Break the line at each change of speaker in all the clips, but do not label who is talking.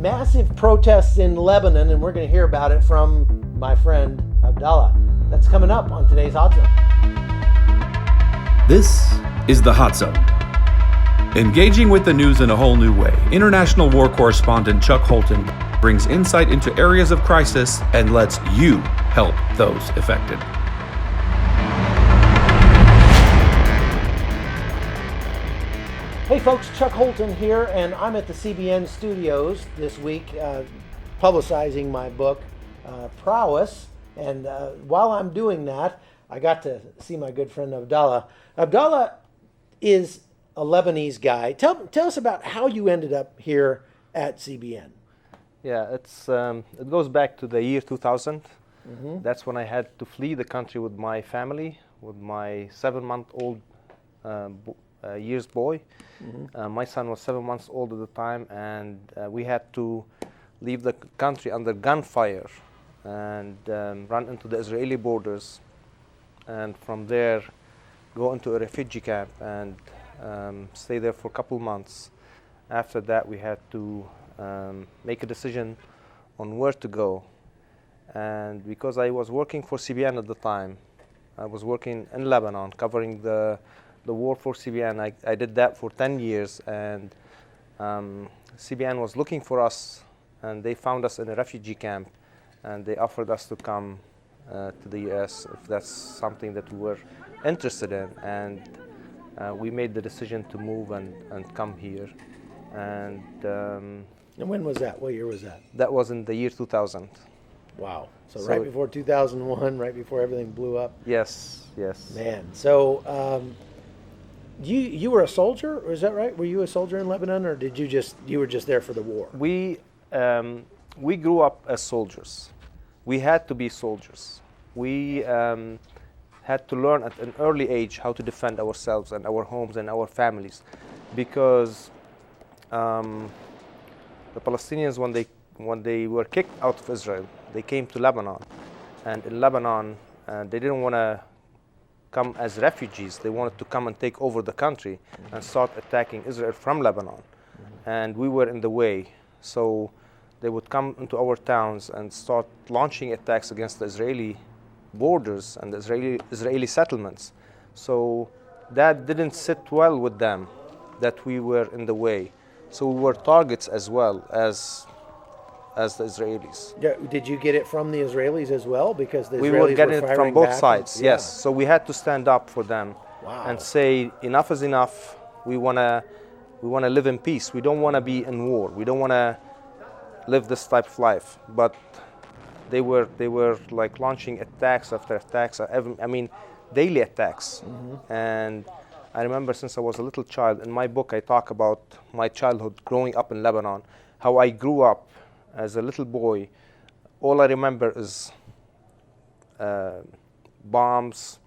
massive protests in Lebanon, and we're going to hear about it from my friend Abdallah. That's coming up on today's Hot Zone.
This is the Hot Zone. Engaging with the news in a whole new way, international war correspondent Chuck Holton brings insight into areas of crisis and lets you help those affected.
Hey folks, Chuck Holton here, and I'm at the CBN studios this week publicizing my book, Prowess. And while I'm doing that, I got to see my good friend Abdallah. Abdallah is a Lebanese guy. Tell us about how you ended up here at CBN.
Yeah, it goes back to the year 2000. Mm-hmm. That's when I had to flee the country with my family, with my 7-month-old years boy. Mm-hmm. My son was 7 months old at the time, and we had to leave the country under gunfire and run into the Israeli borders, and from there go into a refugee camp and stay there for a couple months. After that, we had to make a decision on where to go. And because I was working for CBN at the time, I was working in Lebanon, covering the war for CBN. I did that for 10 years, and CBN was looking for us, and they found us in a refugee camp, and they offered us to come to the US if that's something that we were interested in. And we made the decision to move and come here. And
when was that? What year was that?
That was in the year 2000.
Wow. So right before 2001, right before everything blew up?
Yes.
Man. So you were a soldier, is that right? Were you a soldier in Lebanon, or did you were just there for the war?
We grew up as soldiers. We had to be soldiers. We had to learn at an early age how to defend ourselves and our homes and our families, because the Palestinians, when they were kicked out of Israel, they came to Lebanon, and in Lebanon they didn't want to come as refugees. They wanted to come and take over the country and start attacking Israel from Lebanon, and we were in the way. So they would come into our towns and start launching attacks against the Israeli borders and the Israeli settlements. So that didn't sit well with them, that we were in the way. So we were targets as well as the Israelis.
Did you get it from the Israelis as well? Because the Israelis
we were getting it from both sides,
yeah.
Yes. So we had to stand up for them.
Wow.
And say enough is enough. We wanna live in peace. We don't want to be in war. We don't want to live this type of life. But they were like launching attacks after attacks. Daily attacks. Mm-hmm. And I remember since I was a little child, in my book I talk about my childhood growing up in Lebanon, how I grew up as a little boy. All I remember is bombs,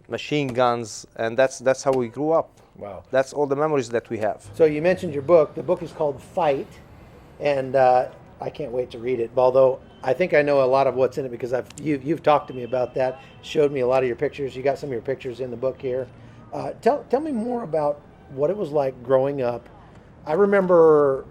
machine guns, and that's how we grew up.
Wow.
That's all the memories that we have.
So you mentioned your book. The book is called Fight, and I can't wait to read it, although I think I know a lot of what's in it because you've talked to me about that, showed me a lot of your pictures. You got some of your pictures in the book here. Tell me more about what it was like growing up. I remember,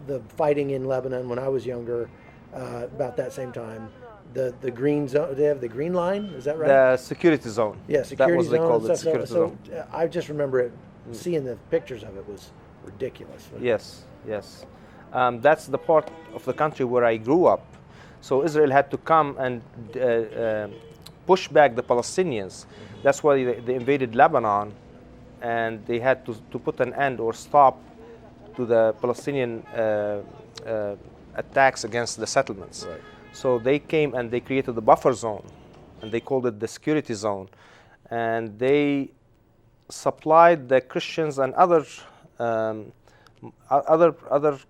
the fighting in Lebanon when I was younger, about that same time. The green zone, they have the green line, is that right?
The security zone.
Yeah, security
that was
zone.
They called it security
so
zone.
I just remember it, seeing the pictures of it was ridiculous.
Yes. That's the part of the country where I grew up. So Israel had to come and push back the Palestinians. That's why they invaded Lebanon, and they had to put an end or stop to the Palestinian attacks against the settlements.
Right.
So they came and they created the buffer zone, and they called it the security zone. And they supplied the Christians and other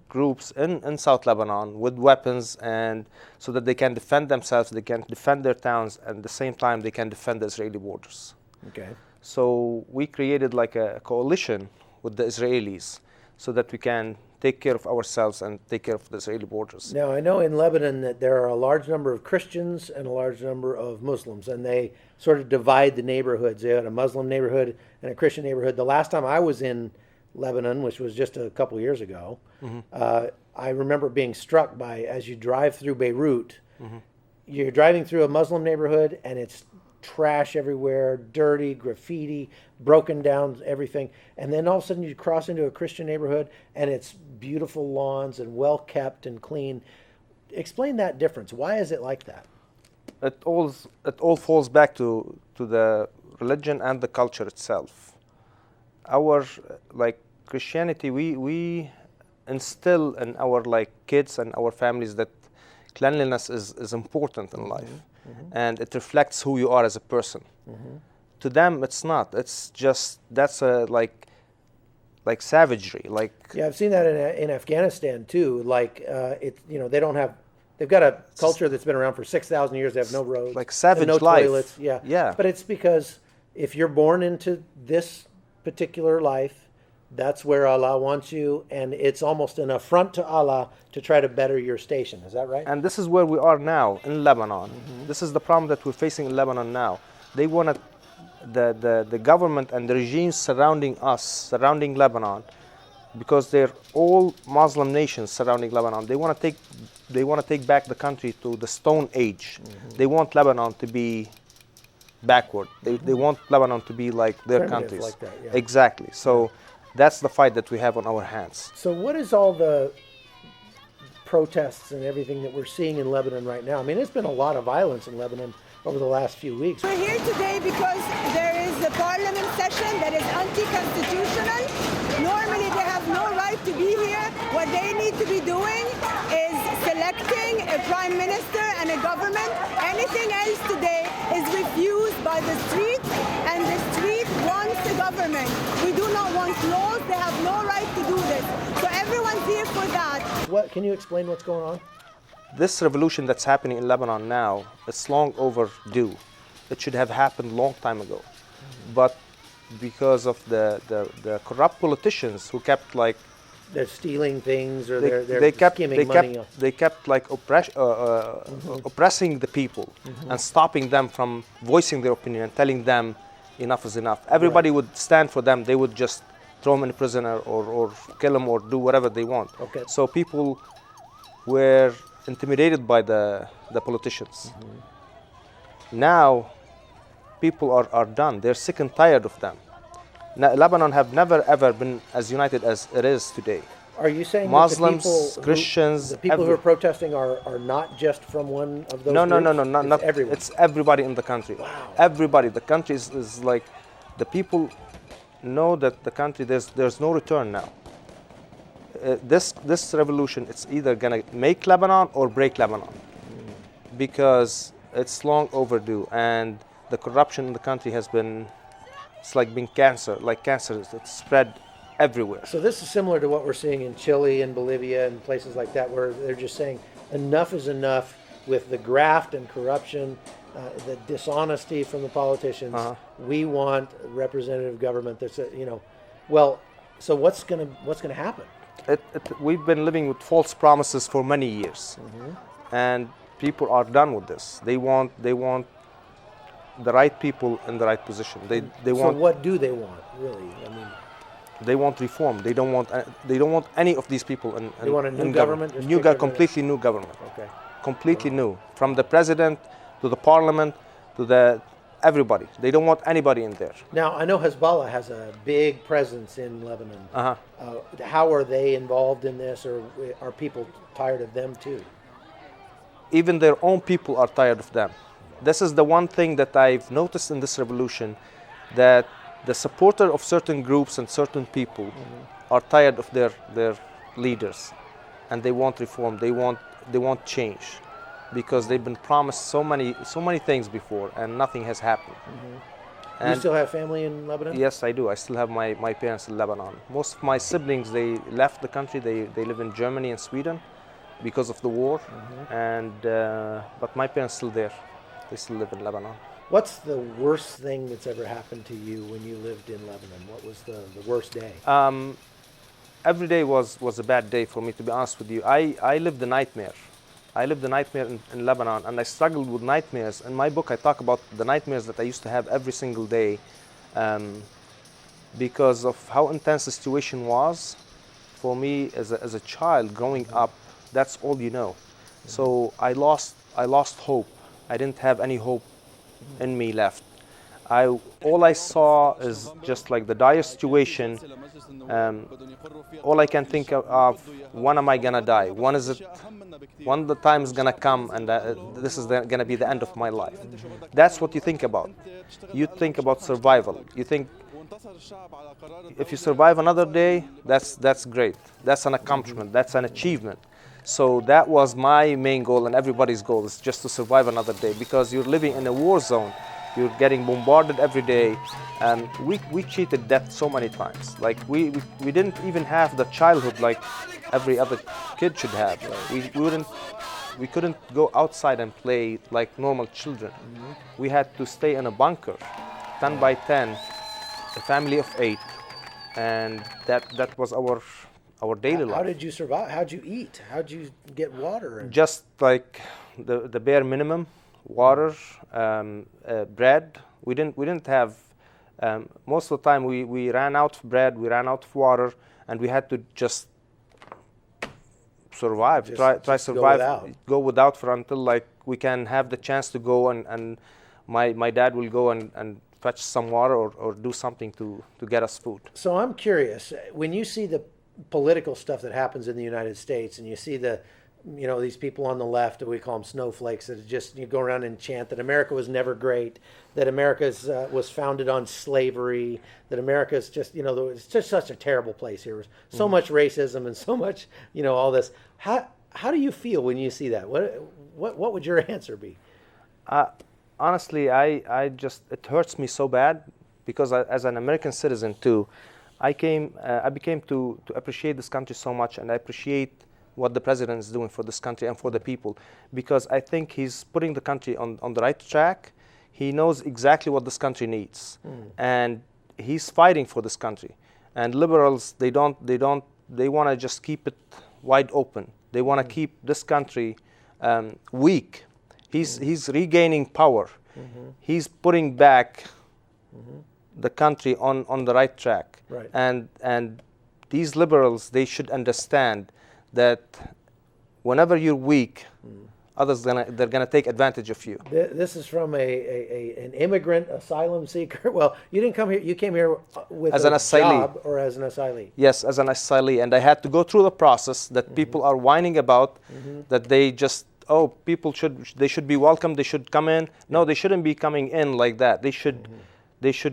groups in South Lebanon with weapons, and so that they can defend themselves, they can defend their towns, and at the same time they can defend the Israeli borders.
Okay.
So we created like a coalition with the Israelis so that we can take care of ourselves and take care of the Israeli borders.
Now, I know in Lebanon that there are a large number of Christians and a large number of Muslims, and they sort of divide the neighborhoods. They had a Muslim neighborhood and a Christian neighborhood. The last time I was in Lebanon, which was just a couple years ago, I remember being struck by, as you drive through Beirut, you're driving through a Muslim neighborhood and it's trash everywhere, dirty, graffiti, broken down everything. And then all of a sudden you cross into a Christian neighborhood and it's beautiful lawns and well kept and clean. Explain that difference. Why is it like that?
It all falls back to the religion and the culture itself. Our Christianity, we instill in our kids and our families that cleanliness is important in life, and it reflects who you are as a person. To them, it's not. It's just that's like savagery.
Yeah, I've seen that in Afghanistan too. They don't have. They've got a culture that's been around for 6,000 years. They have no roads,
like savage
no
life.
Toilets. Yeah,
yeah.
But it's because if you're born into this particular life, that's where Allah wants you, and it's almost an affront to Allah to try to better your station. Is that right?
And this is where we are now in Lebanon. This is the problem that we're facing in Lebanon now. They want the government and the regimes surrounding us, surrounding Lebanon, because they're all Muslim nations surrounding Lebanon. They want to take back the country to the Stone Age. They want Lebanon to be backward. They want Lebanon to be like their
Primitive
countries.
like that, yeah.
Exactly. So that's the fight that we have on our hands.
So what is all the protests and everything that we're seeing in Lebanon right now? I mean, it's been a lot of violence in Lebanon over the last few weeks.
We're here today because there is a parliament session that is anti-constitutional. Normally they have no right to be here. What they need to be doing is selecting a prime minister and a government. Anything else today is refused by the street, and the street wants a government. We do not want laws. They have no right to do this. So everyone's here for that.
What can you explain what's going on?
This revolution that's happening in Lebanon now, it's long overdue. It should have happened long time ago. But because of the corrupt politicians who kept
they're stealing things, or they're skimming money.
They kept oppressing the people and stopping them from voicing their opinion and telling them enough is enough. Everybody would stand for them. They would just throw them in prison or kill them or do whatever they want.
Okay.
So people were intimidated by the politicians. Now people are done. They're sick and tired of them. Now, Lebanon have never ever been as united as it is today.
Are you saying
Muslims,
that the
Christians,
people who are protesting are not just from one of those
No,
groups?
not
everyone.
It's everybody in the country.
Wow.
Everybody. The country is like, the people know that the country, there's no return now. This revolution, it's either gonna make Lebanon or break Lebanon, because it's long overdue, and the corruption in the country has been, it's like being cancer, it's spread everywhere.
So this is similar to what we're seeing in Chile and Bolivia and places like that, where they're just saying enough is enough with the graft and corruption, the dishonesty from the politicians. We want representative government that's well. So what's gonna happen?
We've been living with false promises for many years, and people are done with this. They want the right people in the right position. They want.
So what do they want, really? I mean,
they want reform. They don't want any of these people in.
They want a new
in
government?
Completely new government.
Okay.
Completely new, from the president to the parliament to everybody. They don't want anybody in there.
Now, I know Hezbollah has a big presence in Lebanon. How are they involved in this, or are people tired of them too?
Even their own people are tired of them. This is the one thing that I've noticed in this revolution, that the supporter of certain groups and certain people are tired of their leaders, and they want reform. They want change, because they've been promised so many things before, and nothing has happened.
You still have family in Lebanon?
Yes, I do. I still have my parents in Lebanon. Most of my siblings, they left the country. They live in Germany and Sweden because of the war, and but my parents still there. They still live in Lebanon.
What's the worst thing that's ever happened to you when you lived in Lebanon? What was the worst day?
Every day was a bad day for me, to be honest with you. I lived a nightmare. I lived a nightmare in Lebanon, and I struggled with nightmares. In my book, I talk about the nightmares that I used to have every single day. because of how intense the situation was. For me, as a child growing up, that's all you know. So I lost hope. I didn't have any hope in me left. All I saw is just like the dire situation. All I can think of, when am I gonna die? When the time is gonna come, and this is gonna be the end of my life. That's what you think about. You think about survival. You think if you survive another day, that's great. That's an accomplishment. That's an achievement. So that was my main goal, and everybody's goal is just to survive another day, because you're living in a war zone. You're getting bombarded every day, and we cheated death so many times. Like we didn't even have the childhood like every other kid should have. We couldn't go outside and play like normal children. We had to stay in a bunker, 10 by 10, a family of 8, and that was our daily life.
How did you survive? How'd you eat? How'd you get water?
Just like the bare minimum. Water, bread. We didn't have. Most of the time, we ran out of bread. We ran out of water, and we had to just survive. Try survive. Go without for until like we can have the chance to go, and my dad will go and fetch some water or do something to get us food.
So I'm curious, when you see the political stuff that happens in the United States, and you see these people on the left, we call them snowflakes, that just you go around and chant that America was never great, that America was founded on slavery, that America is just, it's just such a terrible place here. So much racism and so much, all this. How do you feel when you see that? What would your answer be?
Honestly, it hurts me so bad, because as an American citizen too, I became to appreciate this country so much, and I appreciate what the president is doing for this country and for the people, because I think he's putting the country on the right track. He knows exactly what this country needs, and he's fighting for this country. And liberals, they want to just keep it wide open. They want to keep this country weak. He's regaining power. He's putting back the country on the right track.
Right.
And these liberals, they should understand that whenever you're weak, they're gonna take advantage of you.
This is from an immigrant asylum seeker. Well, you didn't come here. You came here with
as an asylee.
Job or as an asylee.
Yes, as an asylee, and I had to go through the process that people are whining about. That they just people should be welcome. They should come in. No, they shouldn't be coming in like that. They should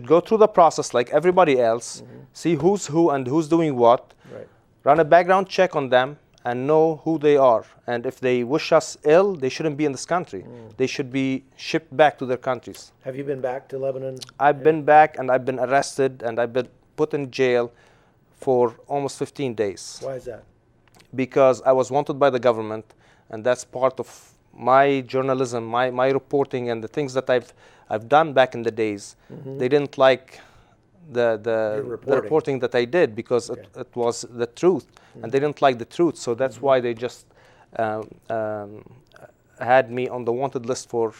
go through the process like everybody else. See who's who and who's doing what.
Right.
Run a background check on them and know who they are. And if they wish us ill, they shouldn't be in this country. They should be shipped back to their countries.
Have you been back to Lebanon?
I've been back, and I've been arrested, and I've been put in jail for almost 15 days.
Why is that?
Because I was wanted by the government, and that's part of my journalism, my reporting, and the things that I've done back in the days. They didn't like the reporting that I did, because it was the truth, and they didn't like the truth. So that's why they just had me on the wanted list for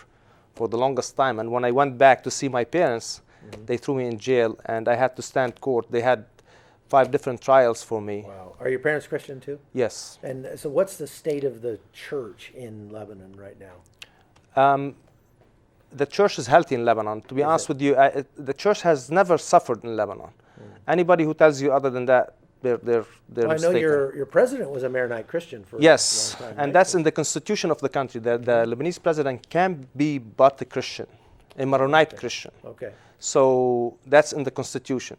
the longest time. And when I went back to see my parents, they threw me in jail, and I had to stand court. They had 5 different trials for me.
Wow. Are your parents Christian too?
Yes.
And so what's the state of the church in Lebanon right now?
The church is healthy in Lebanon. To be honest with you, the church has never suffered in Lebanon. Anybody who tells you other than that, they're
well, I know
mistaken.
your president was a Maronite Christian for
yes,
a long time,
and
right?
that's in the constitution of the country. The Lebanese president can be but a Christian, a Maronite Christian.
Okay.
So that's in the constitution,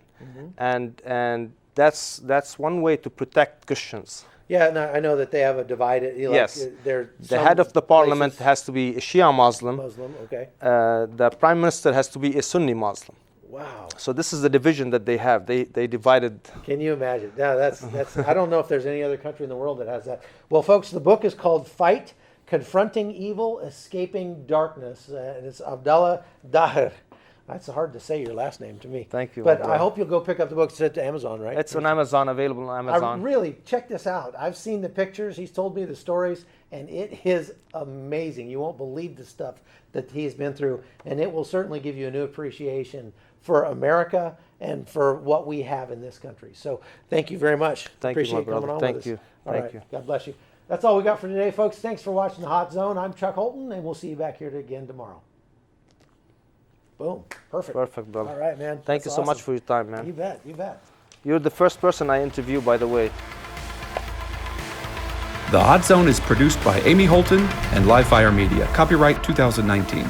and that's one way to protect Christians.
Yeah, and I know that they have a divided.
Yes. The head of the parliament has to be a Shia Muslim.
Muslim, okay.
The prime minister has to be a Sunni Muslim.
Wow.
So this is the division that they have. They divided.
Can you imagine? Yeah, that's. I don't know if there's any other country in the world that has that. Well, folks, the book is called Fight: Confronting Evil, Escaping Darkness, and it's Abdallah Daher. That's hard to say your last name to me.
Thank you.
But I hope you'll go pick up the book. It's at Amazon, right?
It's on Amazon, available on Amazon.
Really, check this out. I've seen the pictures. He's told me the stories, and it is amazing. You won't believe the stuff that he's been through, and it will certainly give you a new appreciation for America and for what we have in this country. So thank you very much.
Thank you,
Appreciate
my brother.
coming on
Thank
with
you.
us. All
Thank
right.
you.
God bless you. That's all we got for today, folks. Thanks for watching the Hot Zone. I'm Chuck Holton, and we'll see you back here again tomorrow. Boom. Perfect.
Perfect, brother.
All right, man.
Thank you
That's
so much
awesome.
for your time, man.
You bet. You bet.
You're the first person I interview, by the way.
The Hot Zone is produced by Amy Holton and Livefire Media. Copyright 2019.